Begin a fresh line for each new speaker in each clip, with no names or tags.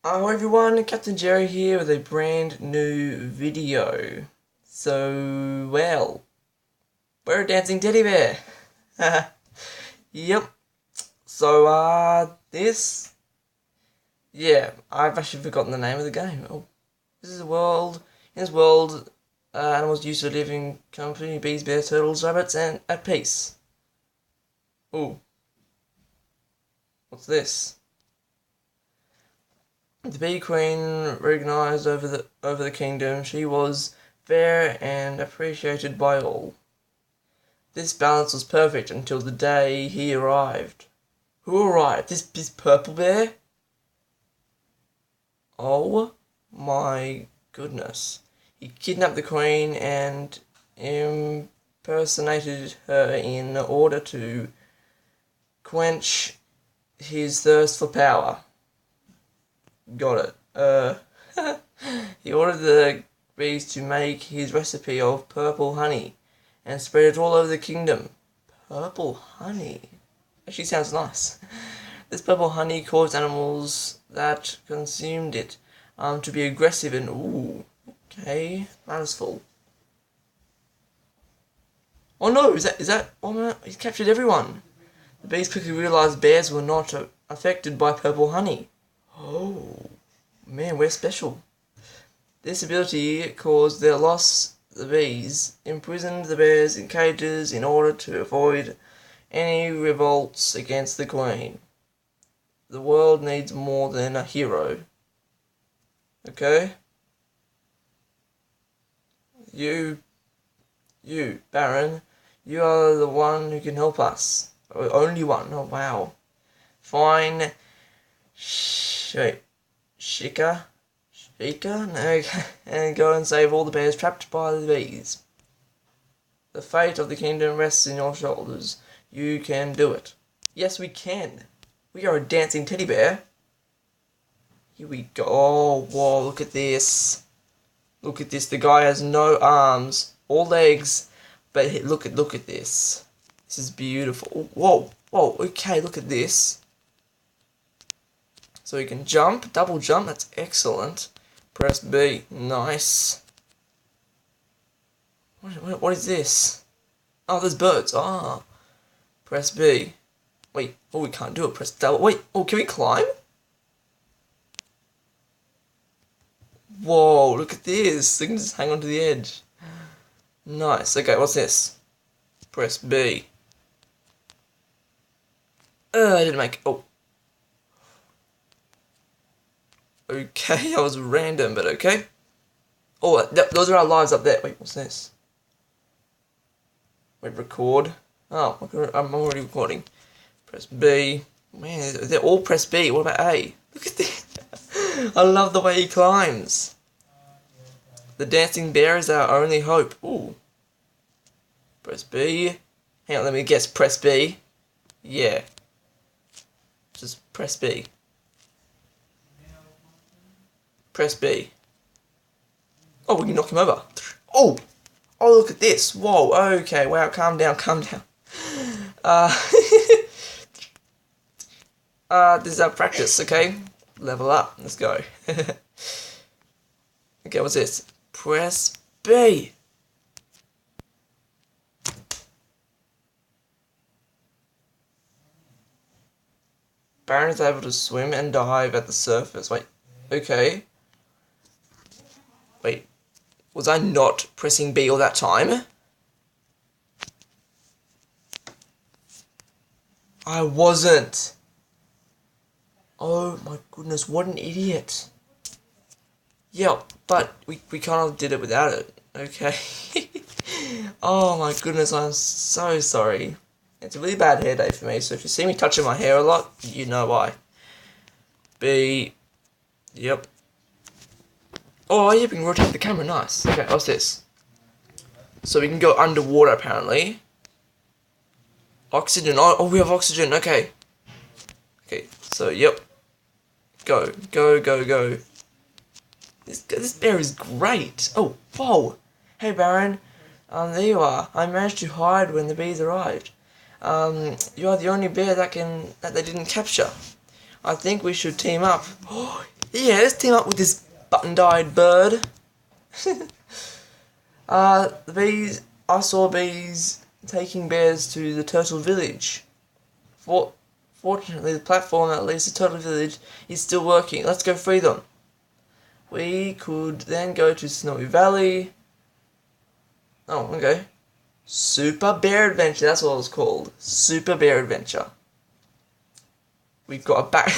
Hello everyone, Captain Jerry here with a brand new video. We're a dancing teddy bear. Yep. I've actually forgotten the name of the game. Oh, this is a world. In this world, animals used to live in company: bees, bears, turtles, rabbits, and at peace. Ooh, what's this? The Bee Queen recognized over the kingdom. She was fair and appreciated by all. This balance was perfect until the day he arrived. Who arrived? This purple bear? Oh my goodness. He kidnapped the queen and impersonated her in order to quench his thirst for power. Got it. He ordered the bees to make his recipe of purple honey and spread it all over the kingdom. Purple honey? Actually sounds nice. This purple honey caused animals that consumed it to be aggressive and ooh, okay, that is full. Oh no, is that oh man, he's captured everyone. The bees quickly realized bears were not affected by purple honey. Oh man, we're special. This ability caused their loss. The bees imprisoned the bears in cages in order to avoid any revolts against the queen. The world needs more than a hero. Okay? You, Baron, you are the one who can help us. Only one. Oh, wow. Fine. Shika? No, and go and save all the bears trapped by the bees. The fate of the kingdom rests in your shoulders. You can do it. Yes, we can. We are a dancing teddy bear. Here we go. Oh, whoa, look at this. Look at this. The guy has no arms or legs, but look at this. This is beautiful. Whoa, okay, look at this. So he can jump, double jump, that's excellent. Press B, nice. What is this? Oh, there's birds. Ah. Press B. Wait, oh, we can't do it. Press double. Wait, oh, can we climb? Whoa, look at this. They can just hang onto the edge. Nice. Okay, what's this? Press B. I didn't make. Oh. Okay, that was random, but okay. Oh, those are our lives up there. Wait, what's this? Wait, record. Oh, I'm already recording. Press B. Man, they're all press B. What about A? Look at this. I love the way he climbs. The dancing bear is our only hope. Ooh. Press B. Hang on, let me guess. Press B. Yeah. Just press B. Press B. Oh, we can knock him over. Oh! Oh, look at this. Whoa, okay. Wow, calm down, calm down. This is our practice, okay? Level up. Let's go. Okay, what's this? Press B. Baron is able to swim and dive at the surface. Wait, okay. Wait, was I not pressing B all that time? I wasn't. Oh my goodness, what an idiot. Yeah, but we kind of did it without it. Okay. Oh my goodness, I'm so sorry. It's a really bad hair day for me, so if you see me touching my hair a lot, you know why. B. Yep. Oh, yeah, we can rotate the camera, nice. Okay, what's this? So we can go underwater, apparently. Oxygen, oh, we have oxygen, okay. Okay, so, yep. Go. This bear is great. Oh, whoa. Hey, Baron. There you are. I managed to hide when the bees arrived. You are the only bear that they didn't capture. I think we should team up. Oh, Yeah, let's team up with this button-dyed bird. The bees. I saw bees taking bears to the turtle village. Fortunately, the platform that leads to Turtle Village is still working. Let's go free them. We could then go to Snowy Valley. Oh, okay. Super Bear Adventure, that's what it was called. Super Bear Adventure. We've got a back...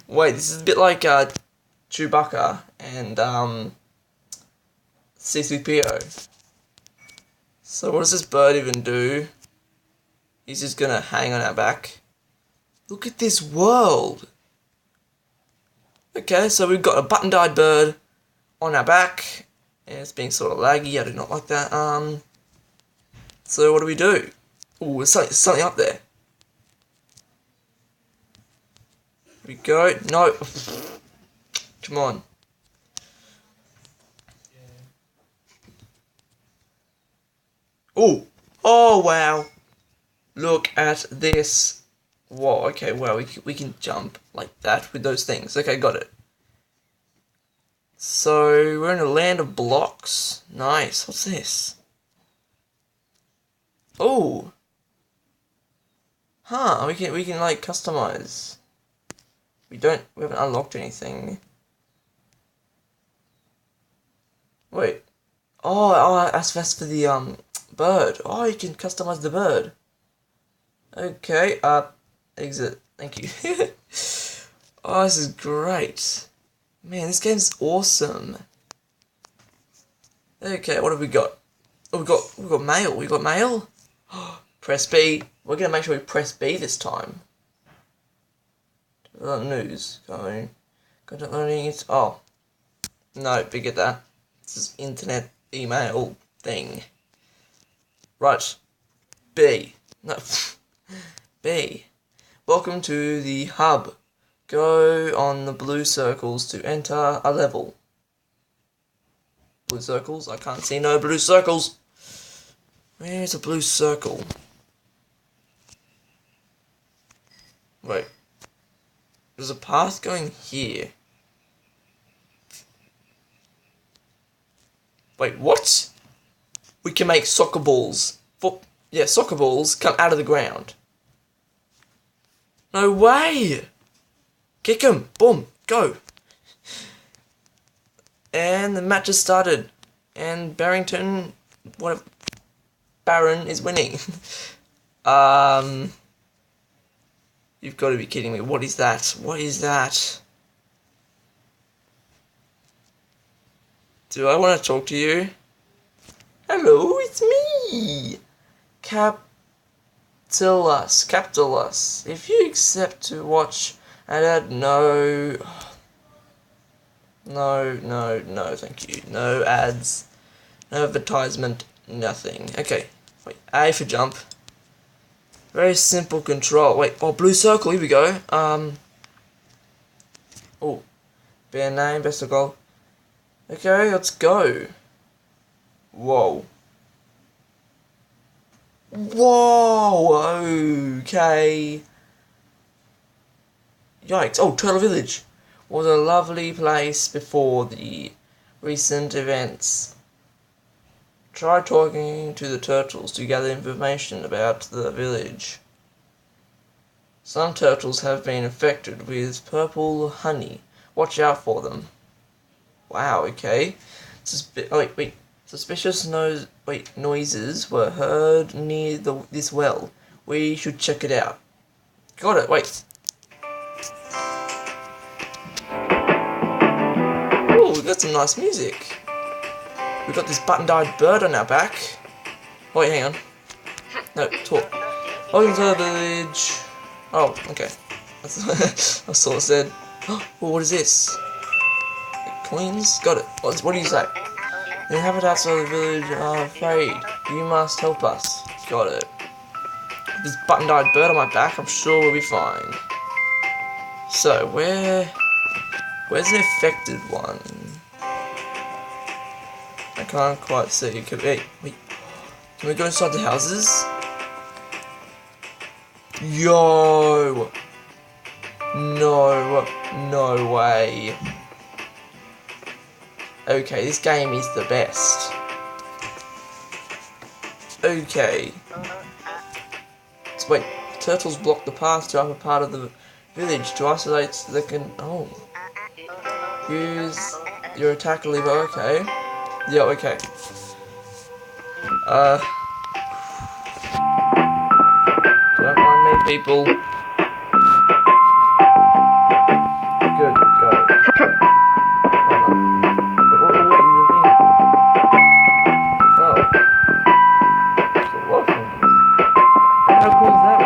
Wait, this is a bit like Chewbacca and C-3PO. So what does this bird even do? He's just gonna hang on our back. Look at this world! Okay, so we've got a button-dyed bird on our back. And it's being sort of laggy, I do not like that. So what do we do? Ooh, there's something up there. Here we go. No. Come on. Ooh. Oh, wow. Look at this. Whoa, okay, wow, we can jump like that with those things. Okay, got it. So, we're in a land of blocks. Nice. What's this? Oh. Huh, we can like customize. We haven't unlocked anything. Wait. Oh, that's for the bird. Oh, you can customize the bird. Okay, exit. Thank you. Oh, this is great. Man, this game's awesome. Okay, what have we got? Oh, we got mail. We got mail. Press B. We're gonna make sure we press B this time. News going. Contact learning. It's oh no, forget that. This is internet email thing. Right. B. No. B. Welcome to the hub. Go on the blue circles to enter a level. Blue circles? I can't see no blue circles. Where's a blue circle? Wait. There's a path going here. Wait, what? We can make soccer balls. Soccer balls come out of the ground. No way! Kick him! Boom! Go! And the match has started. And Barrington... Baron is winning. You've got to be kidding me. What is that? What is that? Do I want to talk to you? Hello, it's me! Capitulus. If you accept to watch and add no, thank you. No ads, no advertisement, nothing. Okay, wait, A for jump. Very simple control. Wait, oh, blue circle, here we go. Oh, bear name, best of goal. Okay, let's go. Whoa. Whoa, okay. Yikes. Oh, Turtle Village was a lovely place before the recent events. Try talking to the turtles to gather information about the village. Some turtles have been infected with purple honey. Watch out for them. Wow, okay. Wait. Suspicious noises were heard near this well. We should check it out. Got it, wait. Ooh, we got some nice music. We got this button-dyed bird on our back. Wait, hang on. No, talk. Welcome to the village. Oh, okay. That's all it said. Oh, what is this? Coins? Got it. What do you say? The inhabitants of the village are afraid. You must help us. Got it. This button-dyed bird on my back, I'm sure we'll be fine. So, where's an infected one? I can't quite see. Wait. Can we go inside the houses? Yo! No way. Okay, this game is the best. Okay. So wait, turtles block the path to upper part of the village to isolate so they can... Oh. Use your attack lever, okay. Yeah, okay. Don't mind me, people. Good, go. How cool is that?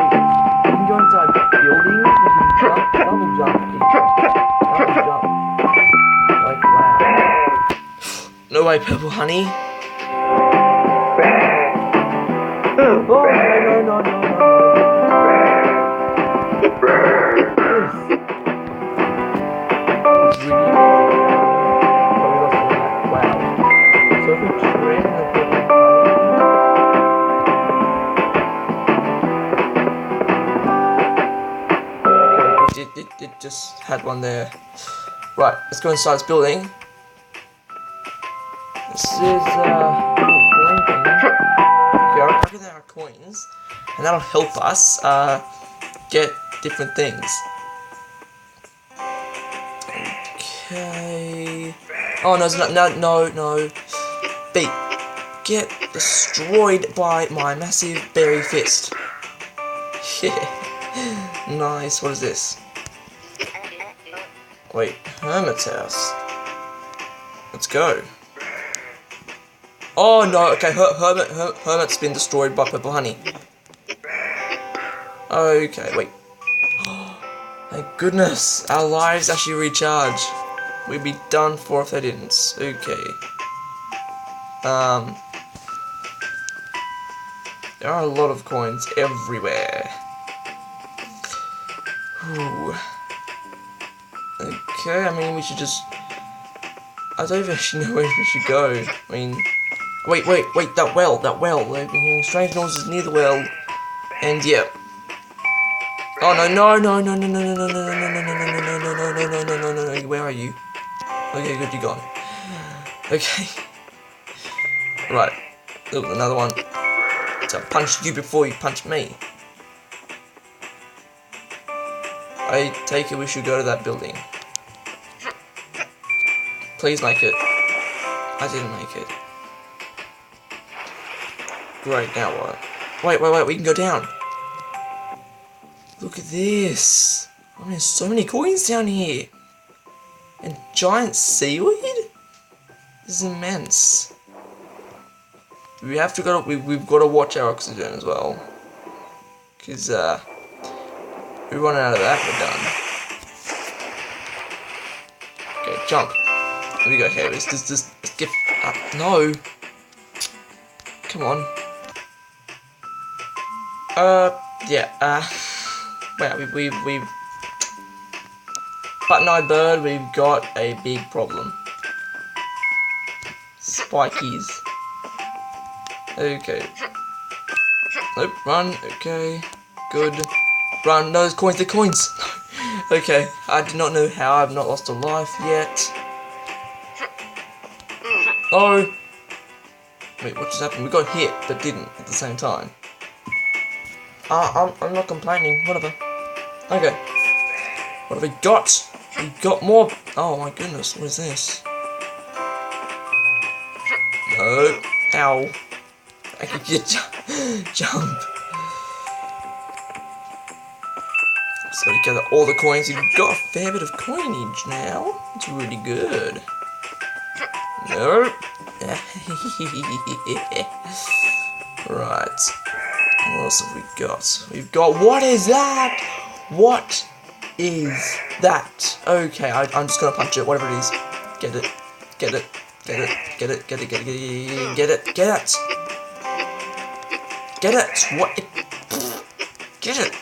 We can go inside buildings, we can jump, double jump, double jump. Like, wow. No way, Purple Honey. Oh, no. It's really easy. Wow. So if we train the Purple Honey... It just had one there. Right, let's go inside this building. This is, coin thing. Okay, I reckon there are coins, and that'll help us, get different things. Okay... Oh, no, it's not, no. B. Get destroyed by my massive berry fist. Yeah. Nice, what is this? Wait, Hermit's house. Let's go. Oh no, okay, Hermit's been destroyed by Purple Honey. Okay, wait. Thank goodness, our lives actually recharge. We'd be done for if they didn't. Okay. There are a lot of coins everywhere. Ooh. Okay, I mean, we should just... I don't even actually know where we should go. I mean... Wait, that well. I've been hearing strange noises near the well. And yeah. Oh no, no. Where are you? Okay, good, you're gone. Okay. Right. Look, another one. So I punched you before you punched me. I take it we should go to that building. Please make it. I didn't make it. Great, now what? Wait, we can go down. Look at this. I mean, there's so many coins down here. And giant seaweed? This is immense. We have to go. We've got to watch our oxygen as well. Cause we run out of that, we're done. Okay, jump. Here we go. Okay, let's get up. No. Come on. Yeah. Well, we've Button-eyed bird. We've got a big problem. Spikies. Okay. Nope, run, okay. Good. Run, no, coins, the coins! Okay, I do not know how I've not lost a life yet. Oh! Wait, what just happened? We got hit, but didn't at the same time. I'm not complaining, whatever. Okay. What have we got? We got more. Oh my goodness, what is this? No. Ow. I could just jump. So we gather all the coins. We've got a fair bit of coinage now. It's really good. No. Right. What else have we got? We've got. What is that? What is that? Okay, I'm just gonna punch it. Whatever it is. Get it. Get it. Get it. Get it. Get it. Get it. Get it. Get it. Get it. Get it! What? Get it!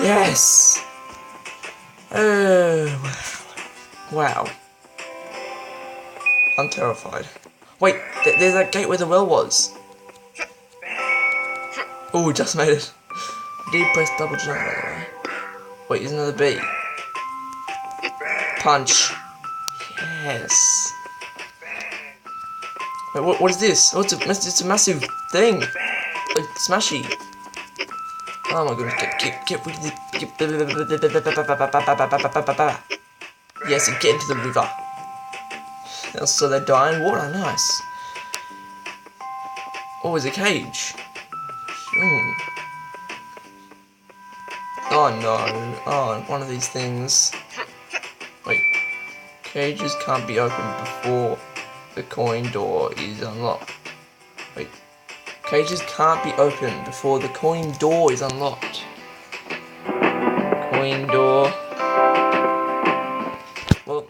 Yes! Oh, wow. I'm terrified. Wait, there's that gate where the well was. Oh, we just made it. I did press double jump, by the way. Wait, isn't it a B? Punch. Yes. Wait, what is this? Oh, it's a massive thing. Like, smashy. Oh my goodness, get rid of the... Yes, and get into the river. So they die in water, nice. Oh, it's a cage. Oh no, oh, one of these things. Wait, cages can't be opened before the coin door is unlocked. Wait, cages can't be opened before the coin door is unlocked. Coin door. Well,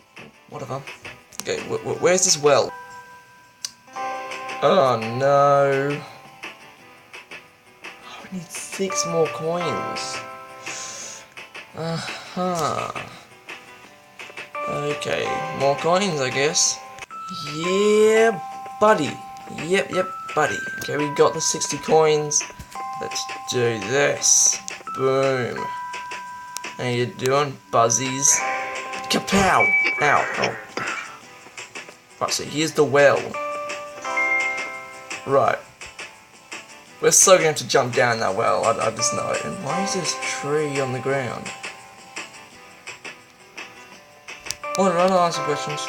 whatever. Okay, where's this well? Oh no. Oh, we need 6 more coins. Okay, more coins, I guess. Yeah, buddy. Yep, buddy. Okay, we got the 60 coins. Let's do this. Boom. How you doing, buzzies? Kapow! Ow. Oh. Right, so here's the well. Right. We're so going to have to jump down that well, I just know it. And why is this tree on the ground? Hold on, I'll answer questions.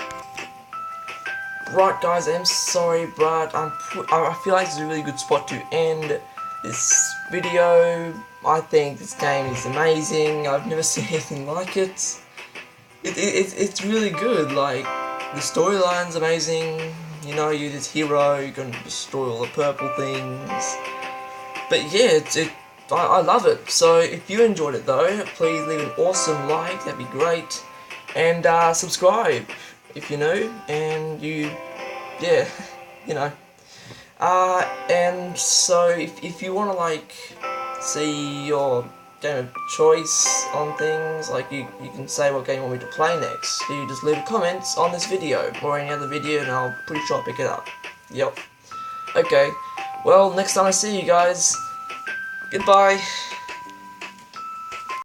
Right guys, I'm sorry, but I feel like it's a really good spot to end this video. I think this game is amazing. I've never seen anything like it. It's really good. Like, the storyline's amazing. You know, you're this hero, you're going to destroy all the purple things. But yeah, I love it. So if you enjoyed it though, please leave an awesome like, that'd be great. And subscribe if you're new, and yeah, you know. And so if you want to like see your game of choice on things, like you can say what game you want me to play next. You just leave comments on this video or any other video, and I'll pretty sure I'll pick it up. Yep. Okay. Well, next time I see you guys, goodbye.